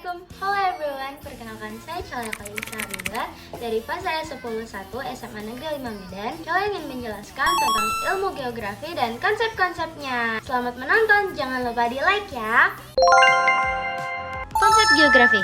Assalamualaikum, halo everyone, perkenalkan saya Chalya Kalisa Rinda dari Pasar 101 SMA Negeri 5 Medan. Chalya ingin menjelaskan tentang ilmu geografi dan konsep-konsepnya. Selamat menonton, jangan lupa di like ya. Konsep geografi.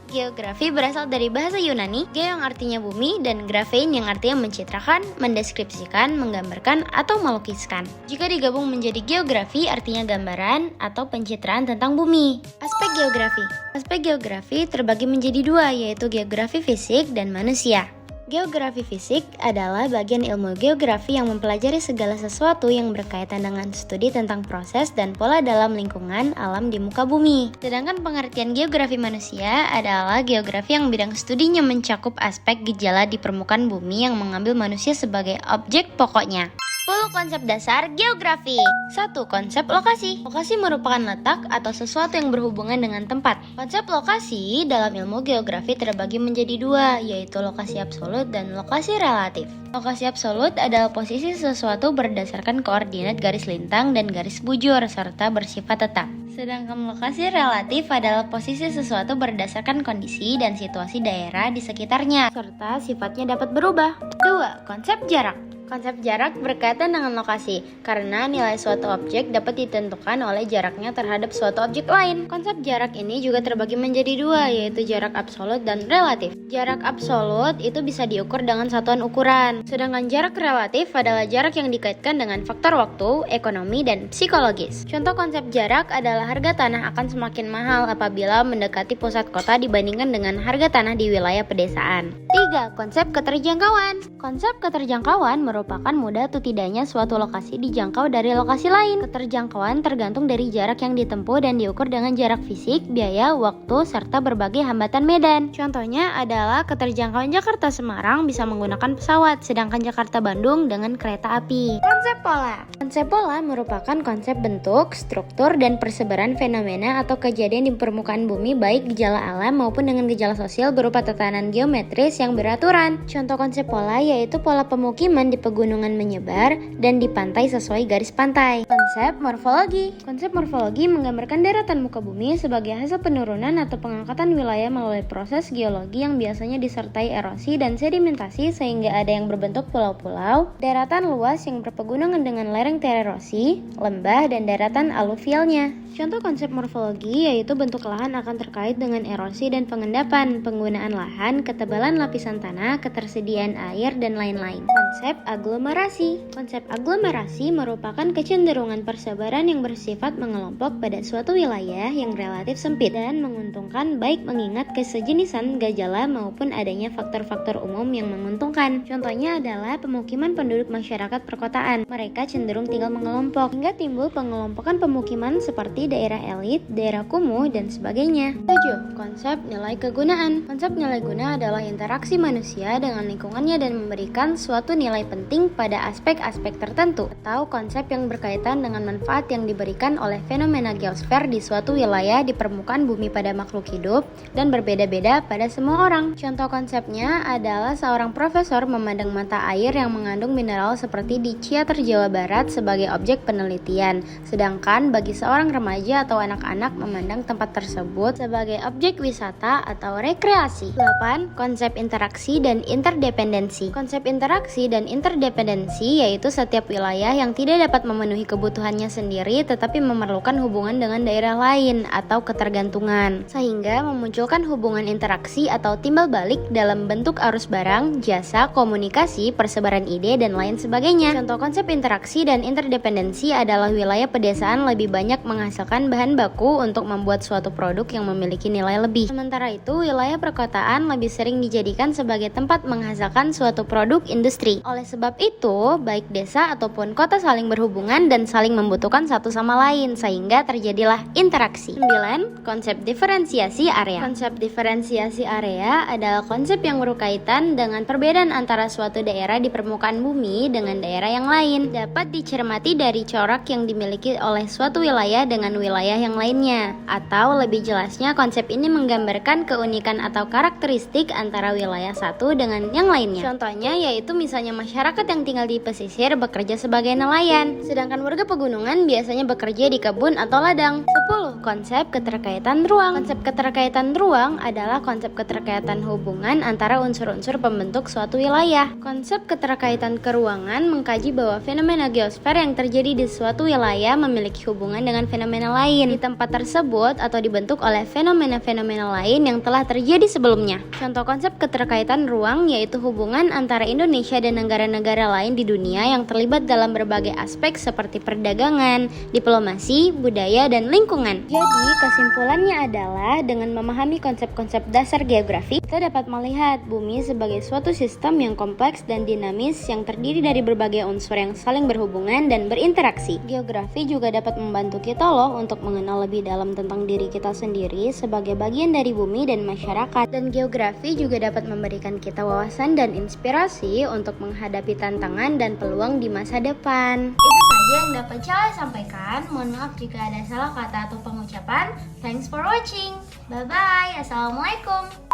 Geografi berasal dari bahasa Yunani, geo yang artinya bumi, dan grafein yang artinya mencitrakan, mendeskripsikan, menggambarkan, atau melukiskan. Jika digabung menjadi geografi artinya gambaran atau pencitraan tentang bumi. Aspek geografi. Aspek geografi terbagi menjadi dua, yaitu geografi fisik dan manusia. Geografi fisik adalah bagian ilmu geografi yang mempelajari segala sesuatu yang berkaitan dengan studi tentang proses dan pola dalam lingkungan alam di muka bumi. Sedangkan pengertian geografi manusia adalah geografi yang bidang studinya mencakup aspek gejala di permukaan bumi yang mengambil manusia sebagai objek pokoknya. 10 konsep dasar geografi. 1. Konsep lokasi. Lokasi merupakan letak atau sesuatu yang berhubungan dengan tempat. Konsep lokasi dalam ilmu geografi terbagi menjadi dua, yaitu lokasi absolut dan lokasi relatif. Lokasi absolut adalah posisi sesuatu berdasarkan koordinat garis lintang dan garis bujur serta bersifat tetap. Sedangkan lokasi relatif adalah posisi sesuatu berdasarkan kondisi dan situasi daerah di sekitarnya serta sifatnya dapat berubah. 2. Konsep jarak. Konsep jarak berkaitan dengan lokasi, karena nilai suatu objek dapat ditentukan oleh jaraknya terhadap suatu objek lain. Konsep jarak ini juga terbagi menjadi dua, yaitu jarak absolut dan relatif. Jarak absolut itu bisa diukur dengan satuan ukuran, sedangkan jarak relatif adalah jarak yang dikaitkan dengan faktor waktu, ekonomi, dan psikologis. Contoh konsep jarak adalah harga tanah akan semakin mahal apabila mendekati pusat kota dibandingkan dengan harga tanah di wilayah pedesaan. 3. Konsep keterjangkauan. Konsep keterjangkauan merupakan mudah atau tidaknya suatu lokasi dijangkau dari lokasi lain. Keterjangkauan tergantung dari jarak yang ditempuh dan diukur dengan jarak fisik, biaya, waktu, serta berbagai hambatan medan. Contohnya adalah keterjangkauan Jakarta-Semarang bisa menggunakan pesawat, sedangkan Jakarta-Bandung dengan kereta api. Konsep pola. Konsep pola merupakan konsep bentuk, struktur, dan persebaran fenomena atau kejadian di permukaan bumi baik gejala alam maupun dengan gejala sosial berupa tatanan geometris yang beraturan. Contoh konsep pola yaitu pola pemukiman di pegunungan menyebar dan di pantai sesuai garis pantai. Konsep morfologi. Konsep morfologi menggambarkan daratan muka bumi sebagai hasil penurunan atau pengangkatan wilayah melalui proses geologi yang biasanya disertai erosi dan sedimentasi sehingga ada yang berbentuk pulau-pulau, daratan luas yang berpegunungan dengan lereng tererosi, lembah, dan daratan aluvialnya. Contoh konsep morfologi yaitu bentuk lahan akan terkait dengan erosi dan pengendapan, penggunaan lahan, ketebalan lapisan tanah, ketersediaan air, dan lain-lain. Konsep aglomerasi. Konsep aglomerasi merupakan kecenderungan persebaran yang bersifat mengelompok pada suatu wilayah yang relatif sempit dan menguntungkan baik mengingat kesejenisan gejala maupun adanya faktor-faktor umum yang menguntungkan. Contohnya adalah pemukiman penduduk masyarakat perkotaan. Mereka cenderung tinggal mengelompok hingga timbul pengelompokan pemukiman seperti daerah elit, daerah kumuh, dan sebagainya. 7. Konsep nilai kegunaan. Konsep nilai guna adalah interaksi manusia dengan lingkungannya dan memberikan suatu nilai penting pada aspek-aspek tertentu atau konsep yang berkaitan dengan manfaat yang diberikan oleh fenomena geosfer di suatu wilayah di permukaan bumi pada makhluk hidup dan berbeda-beda pada semua orang. Contoh konsepnya adalah seorang profesor memandang mata air yang mengandung mineral seperti di Ciater, Jawa Barat sebagai objek penelitian, sedangkan bagi seorang remaja atau anak-anak memandang tempat tersebut sebagai objek wisata atau rekreasi. 8. Konsep interaksi dan interdependensi. Konsep interaksi dan interdependensi yaitu setiap wilayah yang tidak dapat memenuhi kebutuhannya sendiri tetapi memerlukan hubungan dengan daerah lain atau ketergantungan, sehingga memunculkan hubungan interaksi atau timbal balik dalam bentuk arus barang, jasa, komunikasi, persebaran ide, dan lain sebagainya. Contoh konsep interaksi dan interdependensi adalah wilayah pedesaan lebih banyak menghasilkan bahan baku untuk membuat suatu produk yang memiliki nilai lebih. Sementara itu, wilayah perkotaan lebih sering dijadikan sebagai tempat menghasilkan suatu produk industri. Oleh sebab itu, baik desa ataupun kota saling berhubungan dan saling membutuhkan satu sama lain, sehingga terjadilah interaksi. 9. Konsep diferensiasi area. Konsep diferensiasi area adalah konsep yang berkaitan dengan perbedaan antara suatu daerah di permukaan bumi dengan daerah yang lain. Dapat dicermati dari corak yang dimiliki oleh suatu wilayah dengan wilayah yang lainnya. Atau lebih jelasnya, konsep ini menggambarkan keunikan atau karakteristik antara wilayah satu dengan yang lainnya. Contohnya yaitu misalnya masyarakat Masyarakat yang tinggal di pesisir bekerja sebagai nelayan, sedangkan warga pegunungan biasanya bekerja di kebun atau ladang. 10. Konsep keterkaitan ruang. Konsep keterkaitan ruang adalah konsep keterkaitan hubungan antara unsur-unsur pembentuk suatu wilayah. Konsep keterkaitan keruangan mengkaji bahwa fenomena geosfer yang terjadi di suatu wilayah memiliki hubungan dengan fenomena lain di tempat tersebut atau dibentuk oleh fenomena-fenomena lain yang telah terjadi sebelumnya. Contoh konsep keterkaitan ruang yaitu hubungan antara Indonesia dan negara-negara lain di dunia yang terlibat dalam berbagai aspek seperti perdagangan, diplomasi, budaya, dan lingkungan. Jadi, kesimpulannya adalah dengan memahami konsep-konsep dasar geografi, kita dapat melihat bumi sebagai suatu sistem yang kompleks dan dinamis yang terdiri dari berbagai unsur yang saling berhubungan dan berinteraksi. Geografi juga dapat membantu kita loh untuk mengenal lebih dalam tentang diri kita sendiri sebagai bagian dari bumi dan masyarakat. Dan geografi juga dapat memberikan kita wawasan dan inspirasi untuk menghadapi tantangan dan peluang di masa depan. Itu saja yang dapat saya sampaikan. Mohon maaf jika ada salah kata atau pengucapan. Thanks for watching. Bye-bye. Assalamualaikum.